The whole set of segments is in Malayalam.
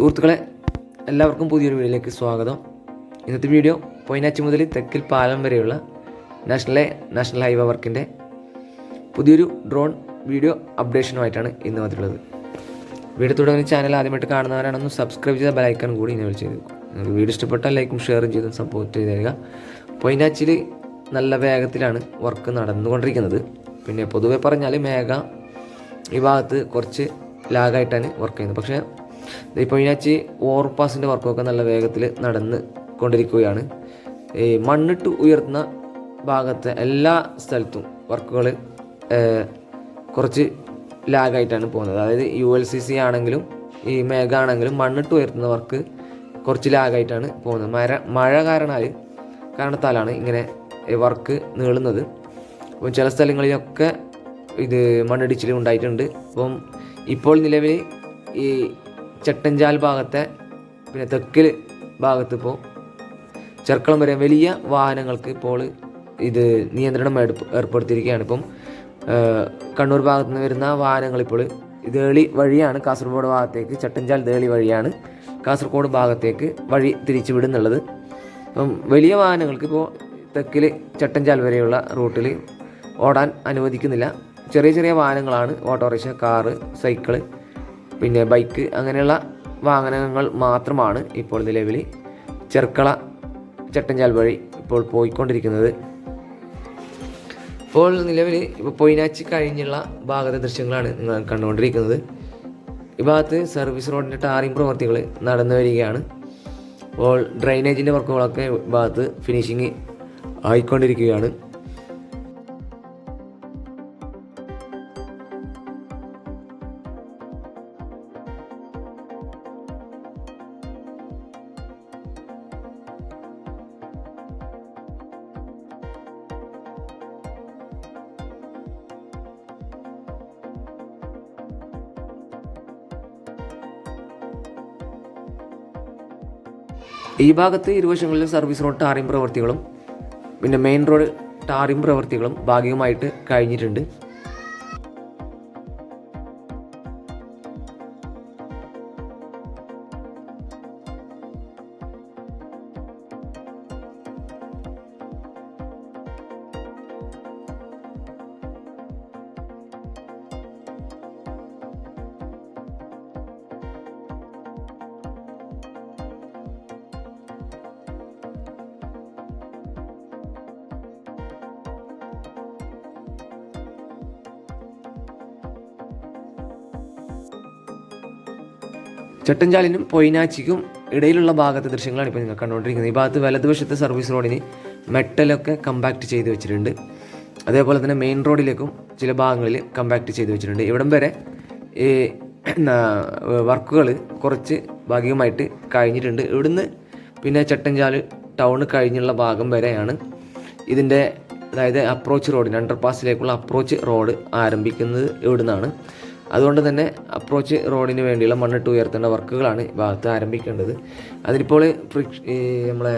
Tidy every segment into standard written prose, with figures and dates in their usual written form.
സുഹൃത്തുക്കളെ, എല്ലാവർക്കും പുതിയൊരു വീഡിയോയിലേക്ക് സ്വാഗതം. ഇന്നത്തെ വീഡിയോ പൊയിനാച്ചി മുതൽ തെക്കിൽ പാലം വരെയുള്ള നാഷണൽ ഹൈവേ വർക്കിൻ്റെ പുതിയൊരു ഡ്രോൺ വീഡിയോ അപ്ഡേഷനുമായിട്ടാണ് ഇന്ന് വന്നിട്ടുള്ളത്. വീഡിയോ തുടങ്ങുന്ന ചാനൽ ആദ്യമായിട്ട് കാണുന്നവരാണെന്ന് സബ്സ്ക്രൈബ് ചെയ്ത ബെലൈക്കൺ കൂടി ഇനേബിൾ ചെയ്ത് വെക്കും. നിങ്ങൾക്ക് വീഡിയോ ഇഷ്ടപ്പെട്ടാൽ ലൈക്കും ഷെയറും ചെയ്തും സപ്പോർട്ട് ചെയ്ത് തരിക. പൊയിനാച്ചിൽ നല്ല വേഗത്തിലാണ് വർക്ക് നടന്നുകൊണ്ടിരിക്കുന്നത്. പിന്നെ പൊതുവെ പറഞ്ഞാൽ മേഘ ഈ ഭാഗത്ത് കുറച്ച് ലാഗായിട്ടാണ് വർക്ക് ചെയ്യുന്നത്. പക്ഷേ ഈ പൊയിനാച്ചി ഓവർപാസിൻ്റെ വർക്കൊക്കെ നല്ല വേഗത്തിൽ നടന്ന് കൊണ്ടിരിക്കുകയാണ്. ഈ മണ്ണിട്ട് ഉയർത്തുന്ന ഭാഗത്തെ എല്ലാ സ്ഥലത്തും വർക്കുകൾ കുറച്ച് ലാഗായിട്ടാണ് പോകുന്നത്. അതായത് ULCC ആണെങ്കിലും ഈ മേഘ ആണെങ്കിലും മണ്ണിട്ട് ഉയർത്തുന്ന വർക്ക് കുറച്ച് ലാഗായിട്ടാണ് പോകുന്നത്. മഴ കാരണത്താലാണ് ഇങ്ങനെ വർക്ക് നീളുന്നത്. അപ്പം ചില സ്ഥലങ്ങളിലൊക്കെ ഇത് മണ്ണിടിച്ചിൽ ഉണ്ടായിട്ടുണ്ട്. അപ്പം ഇപ്പോൾ നിലവിൽ ഈ ചട്ടഞ്ചാൽ ഭാഗത്തെ പിന്നെ തെക്കൽ ഭാഗത്ത് ഇപ്പോൾ ചെർക്കളം വരെ വലിയ വാഹനങ്ങൾക്ക് ഇപ്പോൾ ഇത് നിയന്ത്രണം ഏർപ്പെടുത്തിയിരിക്കുകയാണ്. ഇപ്പം കണ്ണൂർ ഭാഗത്ത് നിന്ന് വരുന്ന വാഹനങ്ങൾ ഇപ്പോൾ ദേളി വഴിയാണ് കാസർഗോഡ് ഭാഗത്തേക്ക്, ചട്ടഞ്ചാൽ ദേളി വഴിയാണ് കാസർഗോഡ് ഭാഗത്തേക്ക് വഴി തിരിച്ചു വിടുന്നുള്ളത്. അപ്പം വലിയ വാഹനങ്ങൾക്ക് ഇപ്പോൾ തെക്കിൽ ചട്ടഞ്ചാൽ വരെയുള്ള റൂട്ടിൽ ഓടാൻ അനുവദിക്കുന്നില്ല. ചെറിയ ചെറിയ വാഹനങ്ങളാണ്, ഓട്ടോറിക്ഷ, കാറ്, സൈക്കിള്, പിന്നെ ബൈക്ക്, അങ്ങനെയുള്ള വാഹനങ്ങൾ മാത്രമാണ് ഇപ്പോൾ നിലവിൽ ചെർക്കള ചട്ടഞ്ചാൽ വഴി ഇപ്പോൾ പോയിക്കൊണ്ടിരിക്കുന്നത്. ഇപ്പോൾ നിലവിൽ ഇപ്പോൾ പൊയിനാച്ചി കഴിഞ്ഞുള്ള ഭാഗത്തെ ദൃശ്യങ്ങളാണ് നിങ്ങൾ കണ്ടുകൊണ്ടിരിക്കുന്നത്. ഈ ഭാഗത്ത് സർവീസ് റോഡിൻ്റെ ടാറിംഗ് പ്രവർത്തികൾ നടന്നു വരികയാണ്. അപ്പോൾ ഡ്രൈനേജിൻ്റെ വർക്കുകളൊക്കെ ഭാഗത്ത് ഫിനിഷിങ് ആയിക്കൊണ്ടിരിക്കുകയാണ്. ഈ ഭാഗത്ത് ഇരുവശങ്ങളിലും സർവീസ് റോഡ് ടാറിംഗ് പ്രവർത്തികളും പിന്നെ മെയിൻ റോഡ് ടാറിംഗ് പ്രവർത്തികളും ഭാഗികമായിട്ട് കഴിഞ്ഞിട്ടുണ്ട്. ചട്ടഞ്ചാലിനും പൊയിനാച്ചിക്കും ഇടയിലുള്ള ഭാഗത്തെ ദൃശ്യങ്ങളാണ് ഇപ്പോൾ നിങ്ങൾ കണ്ടുകൊണ്ടിരിക്കുന്നത്. ഈ ഭാഗത്ത് വലതുവശത്തെ സർവീസ് റോഡിന് മെറ്റലൊക്കെ കമ്പാക്ട് ചെയ്ത് വെച്ചിട്ടുണ്ട്. അതേപോലെ തന്നെ മെയിൻ റോഡിലേക്കും ചില ഭാഗങ്ങളിൽ കമ്പാക്ട് ചെയ്ത് വെച്ചിട്ടുണ്ട്. ഇവിടം വരെ ഈ വർക്കുകൾ കുറച്ച് ഭാഗികമായിട്ട് കഴിഞ്ഞിട്ടുണ്ട്. ഇവിടുന്ന് പിന്നെ ചട്ടഞ്ചാൽ ടൗൺ കഴിഞ്ഞുള്ള ഭാഗം വരെയാണ് ഇതിൻ്റെ, അതായത് അപ്രോച്ച് റോഡിന്, അണ്ടർപാസിലേക്കുള്ള അപ്രോച്ച് റോഡ് ആരംഭിക്കുന്നത് ഇവിടുന്നാണ്. അതുകൊണ്ട് തന്നെ അപ്രോച്ച് റോഡിന് വേണ്ടിയുള്ള മണ്ണിട്ട് ഉയർത്തേണ്ട വർക്കുകളാണ് ഭാഗത്ത് ആരംഭിക്കേണ്ടത്. അതിനിപ്പോൾ നമ്മളെ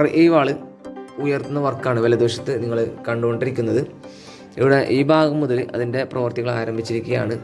RE വാള് ഉയർത്തുന്ന വർക്കാണ് വലതുവശത്ത് നിങ്ങൾ കണ്ടുകൊണ്ടിരിക്കുന്നത്. ഇവിടെ ഈ ഭാഗം മുതൽ അതിൻ്റെ പ്രവർത്തികൾ ആരംഭിച്ചിരിക്കുകയാണ്.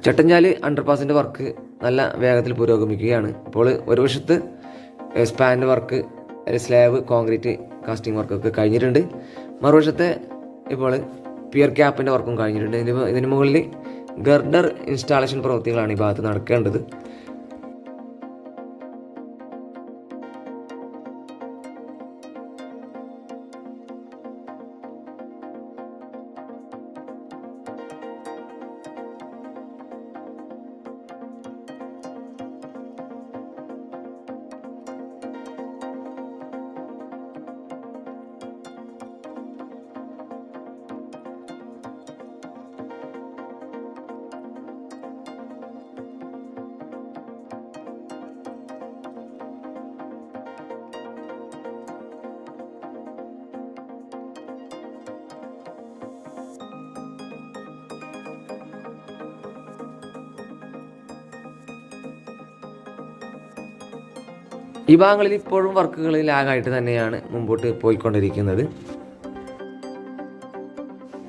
ചട്ടഞ്ചാല് അണ്ടർപാസിൻ്റെ വർക്ക് നല്ല വേഗത്തിൽ പുരോഗമിക്കുകയാണ്. ഇപ്പോൾ ഒരു വശത്ത് സ്പാൻ്റെ വർക്ക്, സ്ലാബ്, കോൺക്രീറ്റ്, കാസ്റ്റിംഗ് വർക്കൊക്കെ കഴിഞ്ഞിട്ടുണ്ട്. മറുവശത്തെ ഇപ്പോൾ പിയർ ക്യാപ്പിൻ്റെ വർക്കും കഴിഞ്ഞിട്ടുണ്ട്. ഇതിന് മുകളിൽ ഗർഡർ ഇൻസ്റ്റാളേഷൻ പ്രവൃത്തികളാണ് ഈ ഭാഗത്ത് നടക്കേണ്ടത്. ഈ ഭാഗങ്ങളിൽ ഇപ്പോഴും വർക്കുകൾ ലാഗായിട്ട് തന്നെയാണ് മുമ്പോട്ട് പോയിക്കൊണ്ടിരിക്കുന്നത്.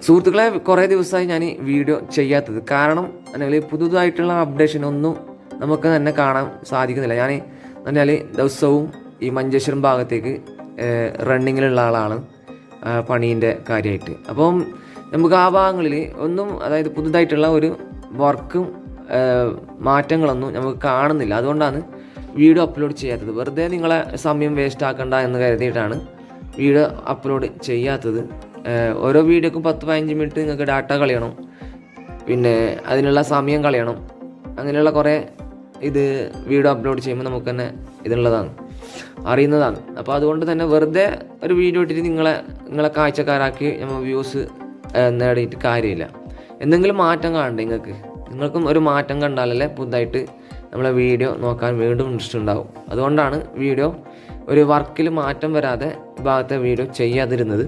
സുഹൃത്തുക്കളെ, കുറേ ദിവസമായി ഞാൻ വീഡിയോ ചെയ്യാത്തത് കാരണം അല്ലെങ്കിൽ പുതുതായിട്ടുള്ള അപ്ഡേഷൻ ഒന്നും നമുക്ക് തന്നെ കാണാൻ സാധിക്കുന്നില്ല. ഞാൻ എന്നാൽ ദിവസവും ഈ മഞ്ചേശ്വരം ഭാഗത്തേക്ക് റണ്ണിങ്ങിലുള്ള ആളാണ് പണീൻ്റെ കാര്യമായിട്ട്. അപ്പം നമുക്ക് ആ ഭാഗങ്ങളിൽ ഒന്നും, അതായത് പുതുതായിട്ടുള്ള ഒരു വർക്കും മാറ്റങ്ങളൊന്നും നമുക്ക് കാണുന്നില്ല. അതുകൊണ്ടാണ് വീഡിയോ അപ്ലോഡ് ചെയ്യാത്തത്. വെറുതെ നിങ്ങളെ സമയം വേസ്റ്റ് ആക്കണ്ട എന്ന് കരുതിയിട്ടാണ് വീഡിയോ അപ്ലോഡ് ചെയ്യാത്തത്. ഓരോ വീഡിയോക്കും 10-15 മിനിറ്റ് നിങ്ങൾക്ക് ഡാറ്റ കളയണം, പിന്നെ അതിനുള്ള സമയം കളയണം. അങ്ങനെയുള്ള കുറേ വീഡിയോ അപ്ലോഡ് ചെയ്യുമ്പോൾ നമുക്ക് തന്നെ ഇതിനുള്ളതാണ്, അറിയുന്നതാണ്. അപ്പോൾ അതുകൊണ്ട് തന്നെ വെറുതെ ഒരു വീഡിയോ ഇട്ടിട്ട് നിങ്ങളെ കാഴ്ചക്കാരാക്കി നമ്മൾ വ്യൂസ് നേടിയിട്ട് കാര്യമില്ല. എന്തെങ്കിലും മാറ്റം കാണണ്ടേ നിങ്ങൾക്കും ഒരു മാറ്റം കണ്ടാലല്ലേ പുതുതായിട്ട് നമ്മളെ വീഡിയോ നോക്കാൻ വീണ്ടും ഇൻട്രസ്റ്റ് ഉണ്ടാവും. അതുകൊണ്ടാണ് വീഡിയോ ഒരു വർക്കിൽ മാറ്റം വരാതെ ഭാഗത്തെ വീഡിയോ ചെയ്യാതിരുന്നത്.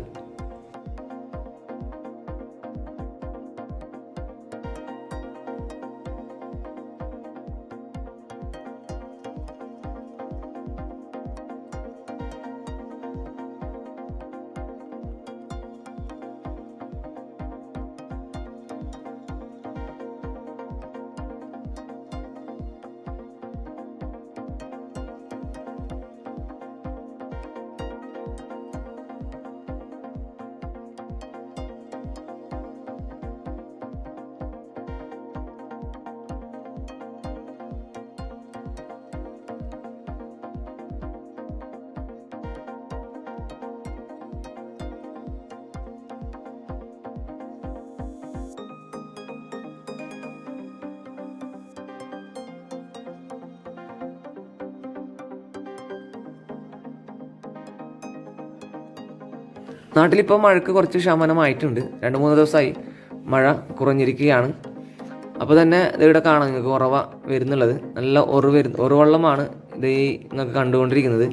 നാട്ടിലിപ്പോൾ മഴയ്ക്ക് കുറച്ച് ശമനമായിട്ടുണ്ട്. 2-3 ദിവസമായി മഴ കുറഞ്ഞിരിക്കുകയാണ്. അപ്പോൾ തന്നെ ഇവിടെ കാണാം നിങ്ങൾക്ക് ഉറവ വരുന്നുള്ളത്. നല്ല ഉറവെള്ളമാണ് നിങ്ങൾക്ക് കണ്ടുകൊണ്ടിരിക്കുന്നത്.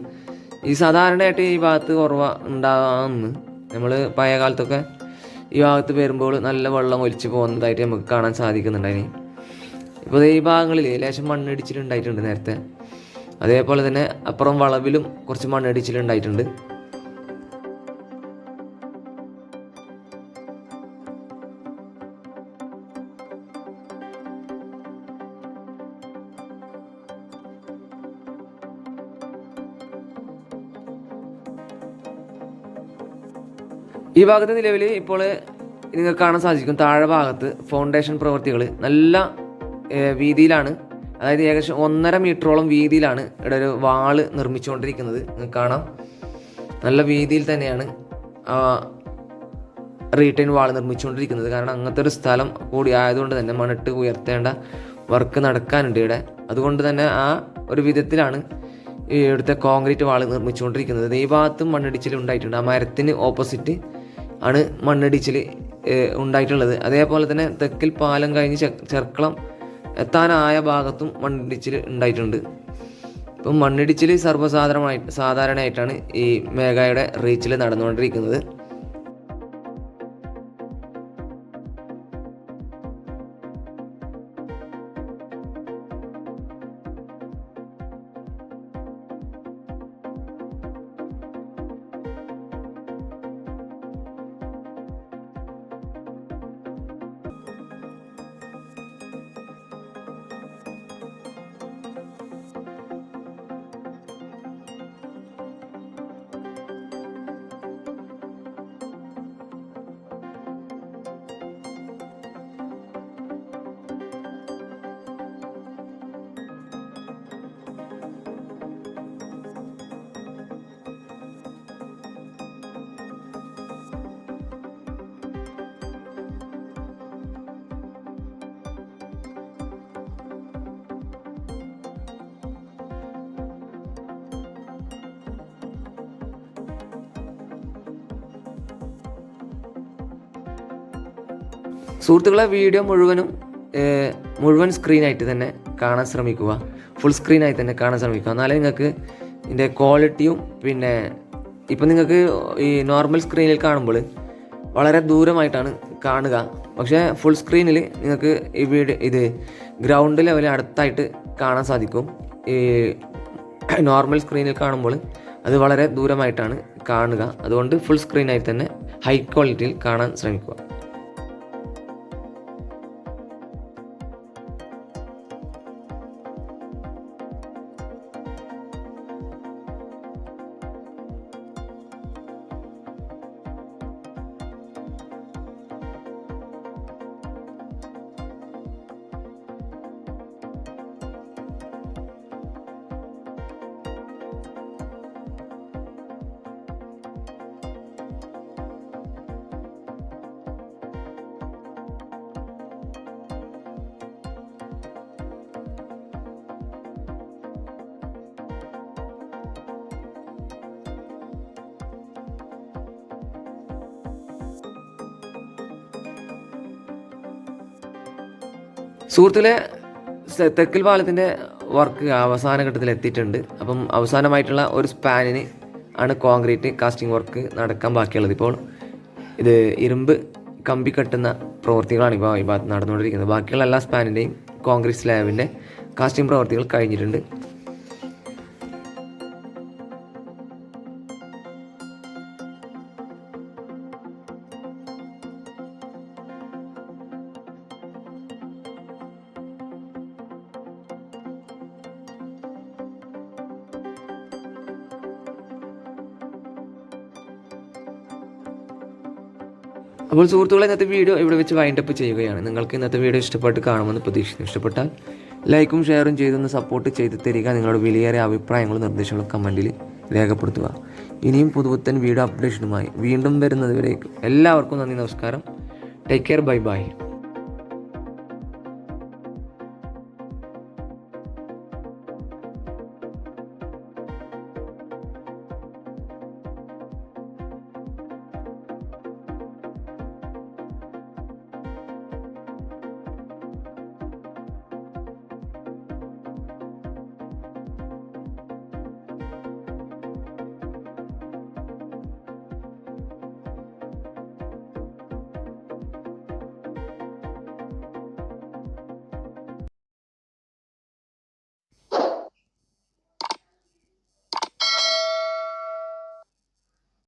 ഈ സാധാരണയായിട്ട് ഈ ഭാഗത്ത് ഉറവ ഉണ്ടാകാമെന്ന് നമ്മൾ പഴയ കാലത്തൊക്കെ ഈ ഭാഗത്ത് വരുമ്പോൾ നല്ല വെള്ളം ഒലിച്ച് പോകുന്നതായിട്ട് നമുക്ക് കാണാൻ സാധിക്കുന്നുണ്ടായിന്. ഇപ്പോൾ ഈ ഭാഗങ്ങളിൽ ലേശം മണ്ണിടിച്ചിലുണ്ടായിട്ടുണ്ട് നേരത്തെ. അതേപോലെ തന്നെ അപ്പുറം വളവിലും കുറച്ച് മണ്ണിടിച്ചിലുണ്ടായിട്ടുണ്ട്. ഈ ഭാഗത്ത് നിലവിൽ ഇപ്പോൾ നിങ്ങൾക്ക് കാണാൻ സാധിക്കും താഴെ ഭാഗത്ത് ഫൗണ്ടേഷൻ പ്രവൃത്തികൾ നല്ല വീതിയിലാണ്. അതായത് ഏകദേശം 1.5 മീറ്ററോളം വീതിയിലാണ് ഇവിടെ ഒരു വാള് നിർമ്മിച്ചുകൊണ്ടിരിക്കുന്നത്. നിങ്ങൾക്ക് കാണാം, നല്ല വീതിയിൽ തന്നെയാണ് റീറ്റെയിൻ വാൾ നിർമ്മിച്ചുകൊണ്ടിരിക്കുന്നത്. കാരണം അങ്ങനത്തെ ഒരു സ്ഥലം കൂടി ആയതുകൊണ്ട് തന്നെ മണ്ണിട്ട് ഉയർത്തേണ്ട വർക്ക് നടക്കാനുണ്ട് ഇവിടെ. അതുകൊണ്ട് തന്നെ ആ ഒരു വിധത്തിലാണ് ഈ ഇവിടുത്തെ കോൺക്രീറ്റ് വാൾ നിർമ്മിച്ചുകൊണ്ടിരിക്കുന്നത്. ഈ ഭാഗത്തും മണ്ണിടിച്ചിൽ ഉണ്ടായിട്ടുണ്ട്. ആ മരത്തിന് ഓപ്പോസിറ്റ് ആണ് മണ്ണിടിച്ചിൽ ഉണ്ടായിട്ടുള്ളത്. അതേപോലെ തന്നെ തെക്കിൽ പാലം കഴിഞ്ഞ് ചെർക്കളം എത്താനായ ഭാഗത്തും മണ്ണിടിച്ചിൽ ഉണ്ടായിട്ടുണ്ട്. ഇപ്പം മണ്ണിടിച്ചിൽ സാധാരണയായിട്ടാണ് ഈ മേഘയുടെ റീച്ചിൽ നടന്നുകൊണ്ടിരിക്കുന്നത്. സുഹൃത്തുക്കളെ, വീഡിയോ മുഴുവൻ സ്ക്രീനായിട്ട് തന്നെ കാണാൻ ശ്രമിക്കുക. ഫുൾ സ്ക്രീനായി തന്നെ കാണാൻ ശ്രമിക്കുക. എന്നാലേ നിങ്ങൾക്ക് ഇതിൻ്റെ ക്വാളിറ്റിയും പിന്നെ ഇപ്പം നിങ്ങൾക്ക് ഈ നോർമൽ സ്ക്രീനിൽ കാണുമ്പോൾ വളരെ ദൂരമായിട്ടാണ് കാണുക. പക്ഷേ ഫുൾ സ്ക്രീനിൽ നിങ്ങൾക്ക് ഇത് ഗ്രൗണ്ട് ലെവലിൽ അടുത്തായിട്ട് കാണാൻ സാധിക്കും. ഈ നോർമൽ സ്ക്രീനിൽ കാണുമ്പോൾ അത് വളരെ ദൂരമായിട്ടാണ് കാണുക. അതുകൊണ്ട് ഫുൾ സ്ക്രീനായി തന്നെ ഹൈ ക്വാളിറ്റിയിൽ കാണാൻ ശ്രമിക്കുക. സുഹൃത്തുക്കളെ, തെക്കൽ പാലത്തിൻ്റെ വർക്ക് അവസാന ഘട്ടത്തിൽ എത്തിയിട്ടുണ്ട്. അപ്പം അവസാനമായിട്ടുള്ള ഒരു സ്പാനിന് ആണ് കോൺക്രീറ്റ് കാസ്റ്റിംഗ് വർക്ക് നടക്കാൻ ബാക്കിയുള്ളത്. ഇപ്പോൾ ഇത് ഇരുമ്പ് കമ്പി കെട്ടുന്ന പ്രവൃത്തികളാണ് ഇപ്പോൾ ഈ ഭാഗത്ത് നടന്നുകൊണ്ടിരിക്കുന്നത്. ബാക്കിയുള്ള എല്ലാ സ്പാനിൻ്റെയും കോൺക്രീറ്റ് സ്ലാബിൻ്റെ കാസ്റ്റിംഗ് പ്രവൃത്തികൾ കഴിഞ്ഞിട്ടുണ്ട്. അപ്പോൾ സുഹൃത്തുക്കളെ, ഇന്നത്തെ വീഡിയോ ഇവിടെ വെച്ച് വൈൻഡപ്പ് ചെയ്യുകയാണ്. നിങ്ങൾക്ക് ഇന്നത്തെ വീഡിയോ ഇഷ്ടപ്പെട്ട് കാണുമെന്ന് പ്രതീക്ഷിക്കുന്നു. ഇഷ്ടപ്പെട്ടാൽ ലൈക്കും ഷെയറും ചെയ്തൊന്ന് സപ്പോർട്ട് ചെയ്ത് തരിക. നിങ്ങളുടെ വിലയേറിയ അഭിപ്രായങ്ങളും നിർദ്ദേശങ്ങളും കമൻറ്റിൽ രേഖപ്പെടുത്തുക. ഇനിയും പുതുപുത്തൻ വീഡിയോ അപ്ഡേഷനുമായി വീണ്ടും വരുന്നതുവരേക്കും എല്ലാവർക്കും നന്ദി, നമസ്കാരം. Take care, bye bye.